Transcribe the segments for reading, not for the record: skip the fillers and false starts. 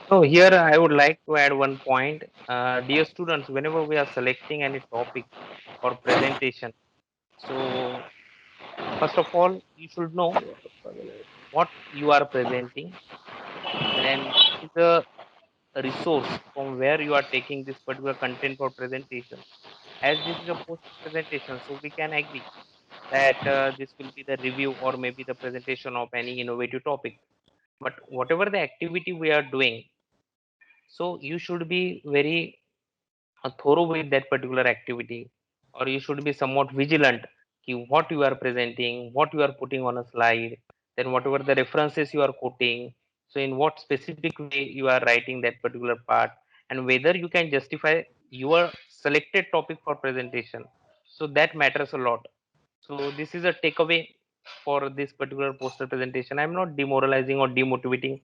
So here I would like to add one point. Dear students, whenever we are selecting any topic for presentation, so first of all, you should know what you are presenting. Then what is the resource from where you are taking this particular content for presentation. As this is a post presentation, so we can agree that this will be the review or maybe the presentation of any innovative topic. But whatever the activity we are doing, so you should be very thorough with that particular activity, or you should be somewhat vigilant ki what you are presenting, what you are putting on a slide, then whatever the references you are quoting, so in what specific way you are writing that particular part, and whether you can justify your selected topic for presentation, so that matters a lot. So this is a takeaway for this particular poster presentation. I'm not demoralizing or demotivating,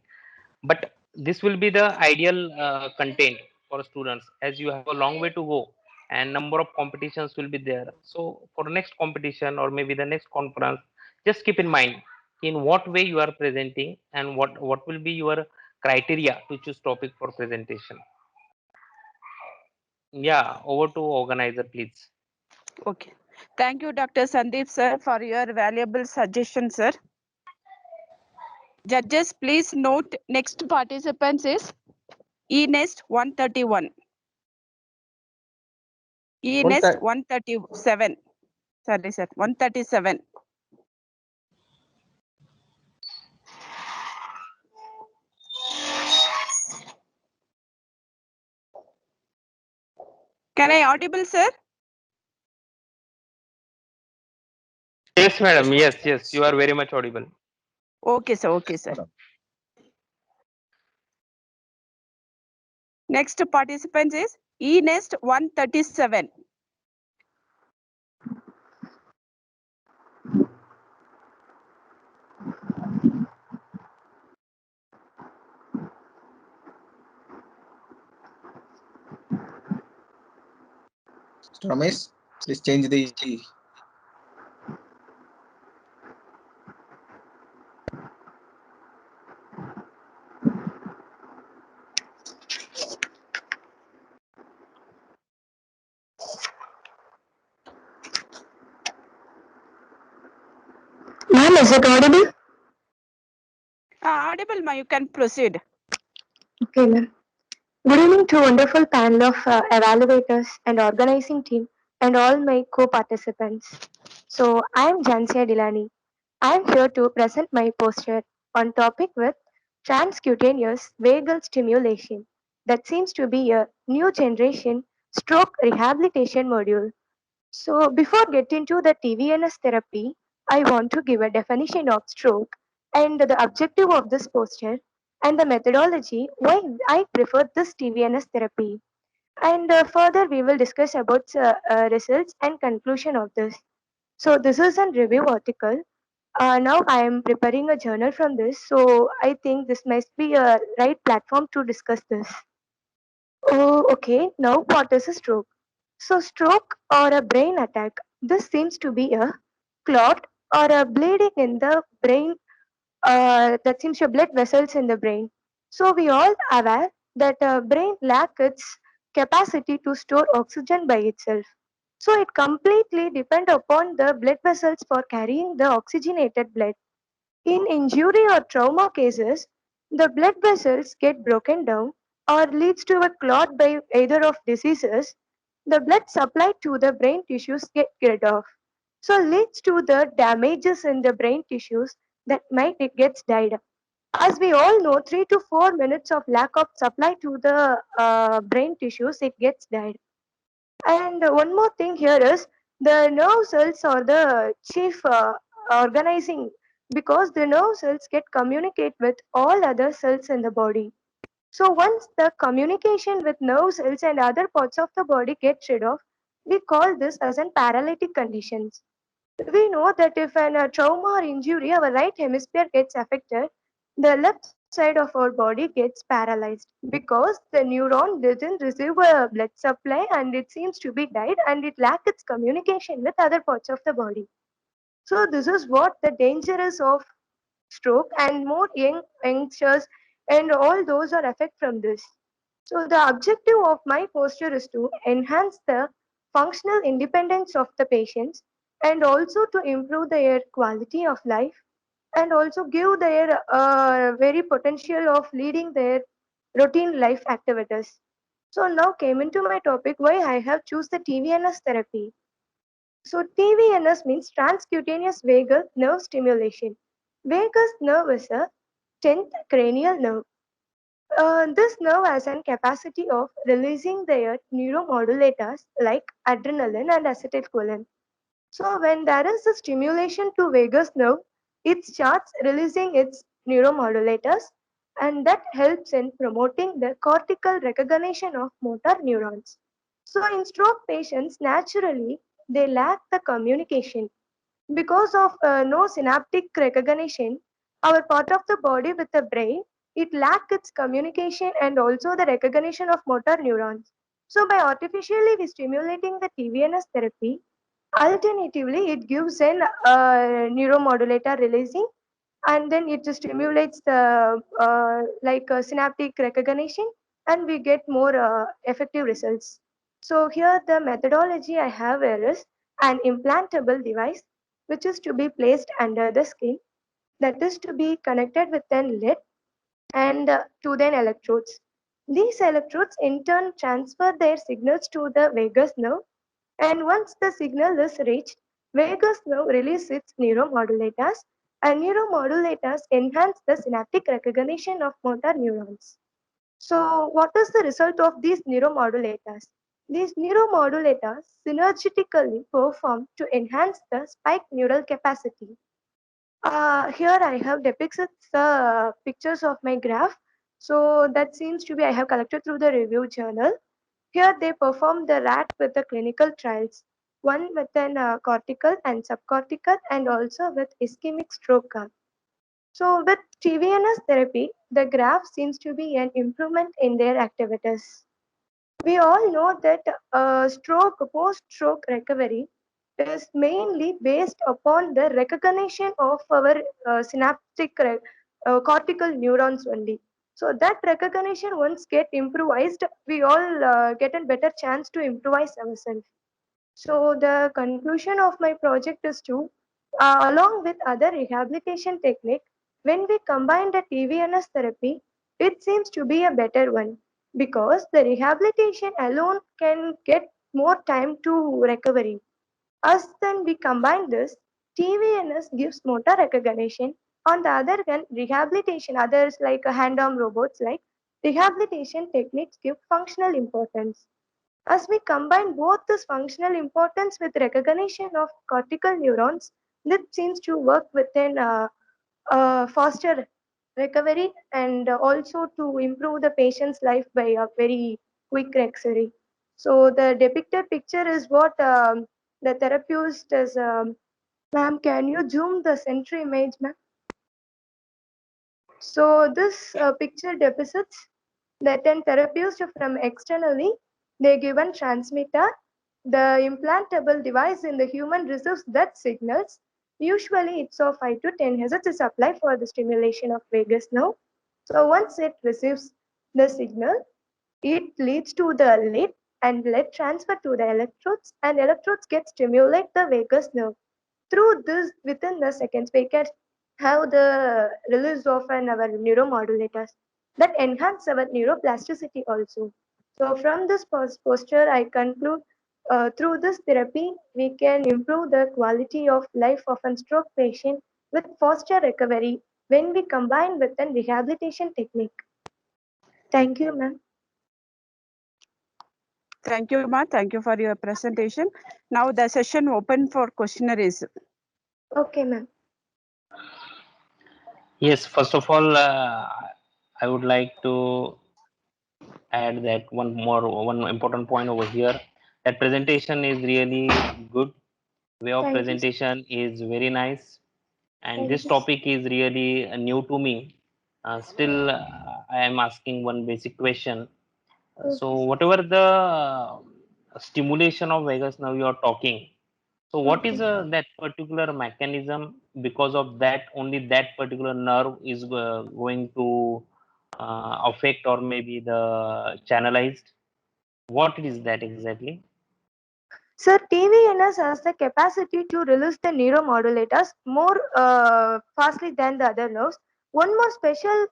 but this will be the ideal content for students, as you have a long way to go and number of competitions will be there. So for next competition or maybe the next conference, just keep in mind in what way you are presenting and what will be your criteria to choose topic for presentation. Yeah, over to organizer, please. Okay. Thank you, Dr. Sandeep, sir, for your valuable suggestion, sir. Judges, please note next participants is eNest 131. One eNest time. 137. Sorry, sir. 137. Can I audible, sir? Yes, Yes, madam. madam. Yes, yes, you are very much audible. Okay, sir. Okay, sir. Madam. Next participant is eNest 137. Mr. Ramesh, please change the. Ma'am, is it audible? Audible, ma. You can proceed. Okay, ma'am. Good evening to wonderful panel of evaluators and organizing team and all my co-participants. So, I am Jansia Dilani. I am here to present my poster on topic with transcutaneous vagal stimulation that seems to be a new generation stroke rehabilitation module. So, before getting to the TVNS therapy, I want to give a definition of stroke and the objective of this poster and the methodology why I prefer this TVNS therapy. And further, we will discuss about results and conclusion of this. So, this is a review article. Now, I am preparing a journal from this, so I think this must be a right platform to discuss this. Oh, okay. Now, what is a stroke? So, stroke or a brain attack, this seems to be a clot or a bleeding in the brain that seems to blood vessels in the brain. So, we all aware that brain lacks its capacity to store oxygen by itself. So, it completely depends upon the blood vessels for carrying the oxygenated blood. In injury or trauma cases, the blood vessels get broken down or leads to a clot by either of diseases. The blood supply to the brain tissues get cut off. So leads to the damages in the brain tissues that might it gets died. As we all know, 3 to 4 minutes of lack of supply to the brain tissues, it gets died. And one more thing here is the nerve cells are the chief organizing because the nerve cells get communicate with all other cells in the body. So once the communication with nerve cells and other parts of the body gets rid of, we call this as an paralytic conditions. We know that if an trauma or injury, our right hemisphere gets affected, the left side of our body gets paralyzed because the neuron doesn't receive a blood supply and it seems to be died and it lacks its communication with other parts of the body. So this is what the danger is of stroke and more youngsters and all those are affect from this. So the objective of my poster is to enhance the functional independence of the patients and also to improve their quality of life and also give their very potential of leading their routine life activities. So now came into my topic why I have choose the TVNS therapy. So TVNS means transcutaneous vagus nerve stimulation. Vagus nerve is a 10th cranial nerve. This nerve has a capacity of releasing their neuromodulators like adrenaline and acetylcholine. So when there is a stimulation to vagus nerve, it starts releasing its neuromodulators and that helps in promoting the cortical recognition of motor neurons. So in stroke patients, naturally, they lack the communication. Because of no synaptic recognition, our part of the body with the brain, it lacks its communication and also the recognition of motor neurons. So by artificially we stimulating the TVNS therapy, alternatively it gives an neuromodulator releasing and then it stimulates the synaptic recognition and we get more effective results. So here the methodology I have here is an implantable device which is to be placed under the skin that is to be connected with an lead and to then electrodes. These electrodes in turn transfer their signals to the vagus nerve and once the signal is reached, vagus nerve releases its neuromodulators and neuromodulators enhance the synaptic recognition of motor neurons. So what is the result of these neuromodulators? These neuromodulators synergetically perform to enhance the spike neural capacity. Here I have depicted the pictures of my graph. So that seems to be I have collected through the review journal. Here they performed the rat with the clinical trials, one with an cortical and subcortical and also with ischemic stroke. So with TVNS therapy, the graph seems to be an improvement in their activities. We all know that post-stroke recovery is mainly based upon the recognition of our cortical neurons only. So that recognition once get improvised, we all get a better chance to improvise ourselves. So the conclusion of my project is to, along with other rehabilitation technique, when we combine the TVNS therapy, it seems to be a better one because the rehabilitation alone can get more time to recovery. As then we combine this, TVNS gives motor recognition. On the other hand, rehabilitation, others like hand-arm robots like rehabilitation techniques give functional importance. As we combine both this functional importance with recognition of cortical neurons, this seems to work within faster recovery and also to improve the patient's life by a very quick recovery. So the depicted picture is what the therapist is. Ma'am, can you zoom the center image, ma'am? So this picture depicts that an therapist from externally, they given transmitter. The implantable device in the human receives that signals. Usually it's of 5 to 10 Hz is applied for the stimulation of vagus nerve. So once it receives the signal, it leads to the lead and lead transfer to the electrodes and electrodes get stimulate the vagus nerve. Through this, within the seconds, we can have the release of our neuromodulators that enhance our neuroplasticity also. So from this posture, I conclude through this therapy, we can improve the quality of life of a stroke patient with faster recovery when we combine with a rehabilitation technique. Thank you, ma'am. Thank you, Ma. Thank you for your presentation. Now the session open for questionnaires. Okay, ma'am. Yes, first of all, I would like to add that one important point over here. That presentation is really good. Way of Thank you. presentation is very nice, and Thank this you. topic is really new to me. Still, I am asking one basic question. So, Okay. whatever the stimulation of vagus nerve you are talking, so what is Okay. that particular mechanism? Because of that, only that particular nerve is going to affect or maybe the channelized? What is that exactly? Sir, TVNS has the capacity to release the neuromodulators more fastly than the other nerves. One more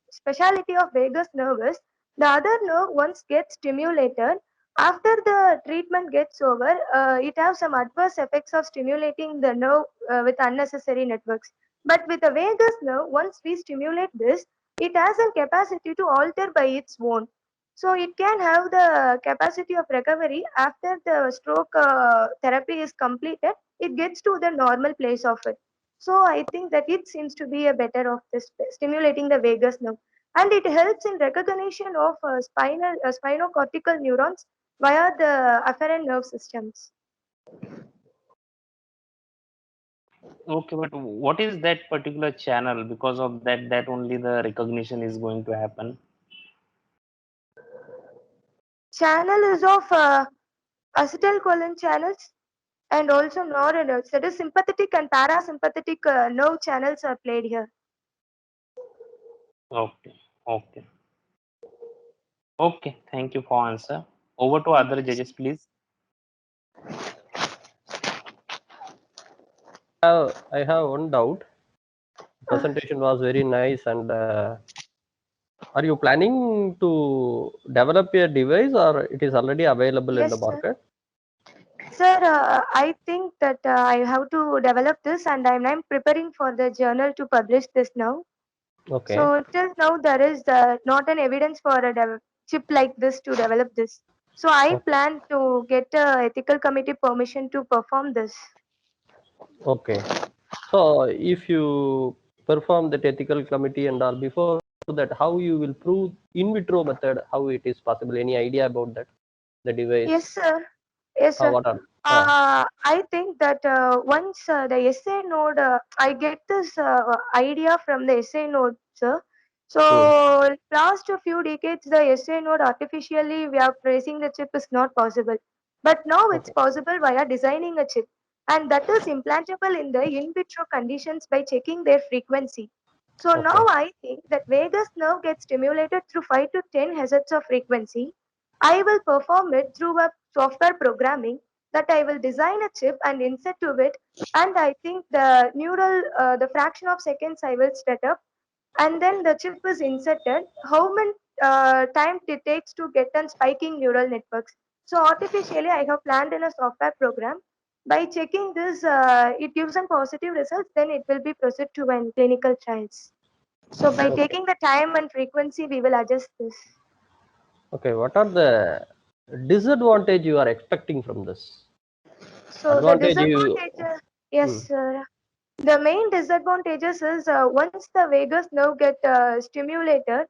speciality of vagus nerve is the other nerve once gets stimulated. After the treatment gets over, it has some adverse effects of stimulating the nerve with unnecessary networks. But with the vagus nerve, once we stimulate this, it has a capacity to alter by its own. So it can have the capacity of recovery after the stroke therapy is completed. It gets to the normal place of it. So I think that it seems to be a better of this stimulating the vagus nerve, and it helps in recognition of spinocortical neurons via the afferent nerve systems. Okay, but what is that particular channel? Because of that only the recognition is going to happen. Channel is of acetylcholine channels and also noradrenaline. That is sympathetic and parasympathetic nerve channels are played here. Okay, okay, okay. Thank you for answer. Over to other judges, please. I have one doubt. Presentation was very nice, and are you planning to develop a device, or it is already available in the Yes, sir. market? Sir, I think that I have to develop this, and I'm preparing for the journal to publish this now. Okay, So till now there is not an evidence for a chip like this to develop this. So I okay, plan to get a ethical committee permission to perform this. okay. So if you perform that ethical committee and all, before that, how you will prove in vitro method, how it is possible? Any idea about that? The Yes, device? sir. Yes, sir. What are? I think that once the SA node, I get this idea from the SA node, sir. Hmm, So last a few decades, the SA node artificially we are placing the chip is not possible. But now it's okay, possible via designing a chip, and that is implantable in the in vitro conditions by checking their frequency. So now okay, I think that vagus nerve gets stimulated through 5 to 10 Hz of frequency. I will perform it through a software programming that I will design a chip and insert to it. And I think the fraction of seconds I will set up, and then the chip is inserted. How many time it takes to get on spiking neural networks? So artificially, I have planned in a software program. By checking this, it gives some positive results. Then it will be proceed to an clinical trials. So by okay, taking the time and frequency, we will adjust this. okay. What are the disadvantage you are expecting from this? So the Advantage you. disadvantages, yes, Hmm, sir. The main disadvantages is once the vagus nerve get stimulated,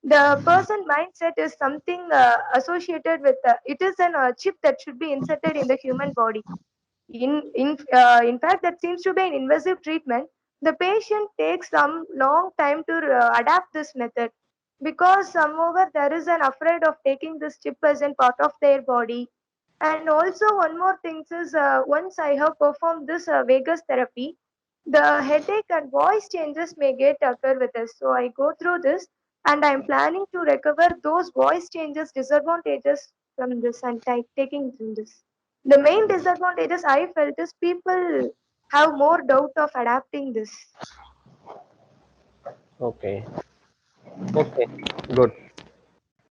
the person mindset is something associated with it is an chip that should be inserted in the human body. In fact, that seems to be an invasive treatment. The patient takes some long time to adapt this method because somehow there is an afraid of taking this chip as a part of their body. And also one more thing is once I have performed this vagus therapy, the headache and voice changes may get occur with us. So I go through this and I'm planning to recover those voice changes disadvantages from this and taking from this. The main disadvantages I felt is people have more doubt of adapting this. okay, okay, good.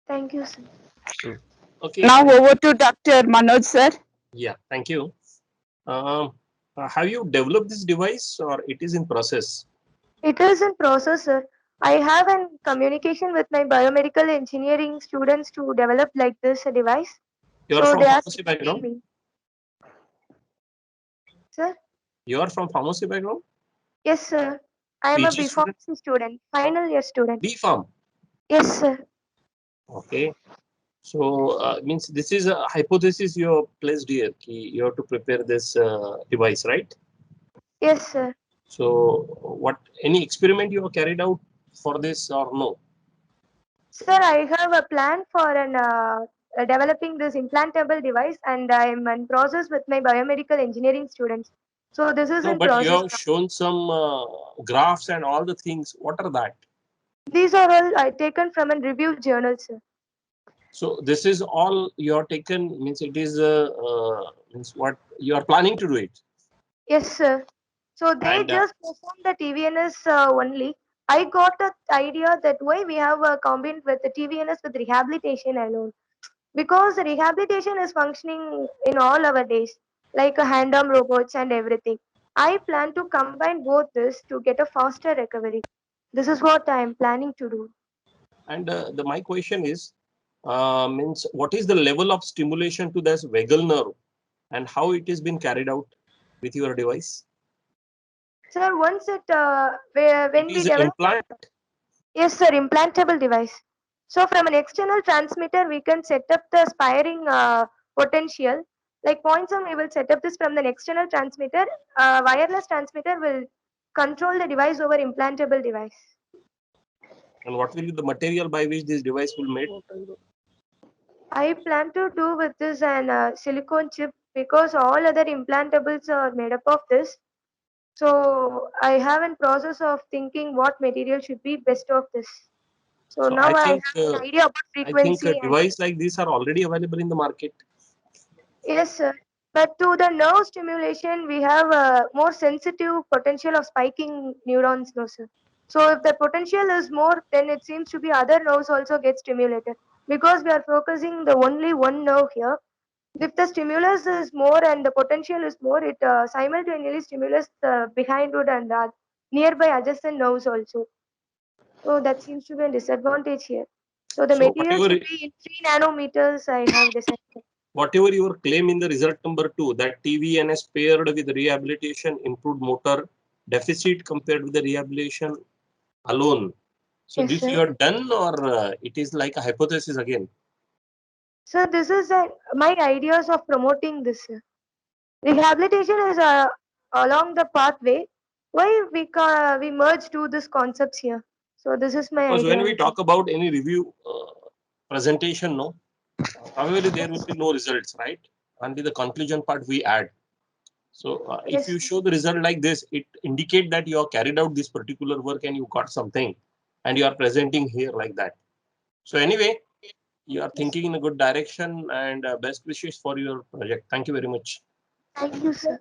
Thank you, sir. Hmm. Okay. Now over to Dr. Manoj, sir. Yeah, thank you. Have you developed this device or it is in process? It is in process, sir. I have a communication with my biomedical engineering students to develop like this a device. You are So from they are pharmacy supporting background? me. Sir? You are from pharmacy background? Yes, sir. I am a PG student? B.Pharmacy student, final year student. B Farm. Yes, sir. Okay. So means this is a hypothesis you have placed here. You have to prepare this device, right? Yes, sir. So what any experiment you have carried out for this or no? Sir, I have a plan for an developing this implantable device, and I am in process with my biomedical engineering students. So this is No, in but you process have now. shown some graphs and all the things. What are that? These are all I taken from a review journal, sir. So this is all you are taken, means it is means what you are planning to do it. Yes, sir. So they And just perform the TVNS only. I got an idea that why we have combined with the TVNS with rehabilitation alone. Because the rehabilitation is functioning in all our days, like a hand-arm robots and everything. I plan to combine both this to get a faster recovery. This is what I am planning to do. my question is, means what is the level of stimulation to this vagal nerve, and how it is been carried out with your device? Sir, once it It when we is develop, implant. yes, sir, implantable device. So from an external transmitter, we can set up the spiring potential. Like points on, we will set up this from the external transmitter. Wireless transmitter will control the device over implantable device. And what will be the material by which this device will made? I plan to do with this an silicone chip because all other implantables are made up of this. So I have a process of thinking what material should be best of this. So So now I have an idea about I think a frequency and device like these are already available in the market. yes, sir. But to the nerve stimulation, we have a more sensitive potential of spiking neurons, no, sir. So if the potential is more, then it seems to be other nerves also get stimulated because we are focusing the only one nerve here. If the stimulus is more and the potential is more, it simultaneously stimulates the behindwood and the nearby adjacent nerves also. So that seems to be a disadvantage here. So the So material should be in 3 nanometers. I have decided. whatever your claim in the result number 2, that TVNS paired with rehabilitation improved motor deficit compared with the rehabilitation alone. So Yes, this sir. you have done, or it is like a hypothesis again? So this is my ideas of promoting this. Sir. Rehabilitation is along the pathway. Why we merge two these concepts here? So this is my Because when idea. we talk about any review presentation, no, however, there will be no results, right? Only the conclusion part we add. So if Yes. you show the result like this, it indicate that you have carried out this particular work and you got something, and you are presenting here like that. So anyway, you are thinking in a good direction, and best wishes for your project. Thank you very much. Thank you, sir.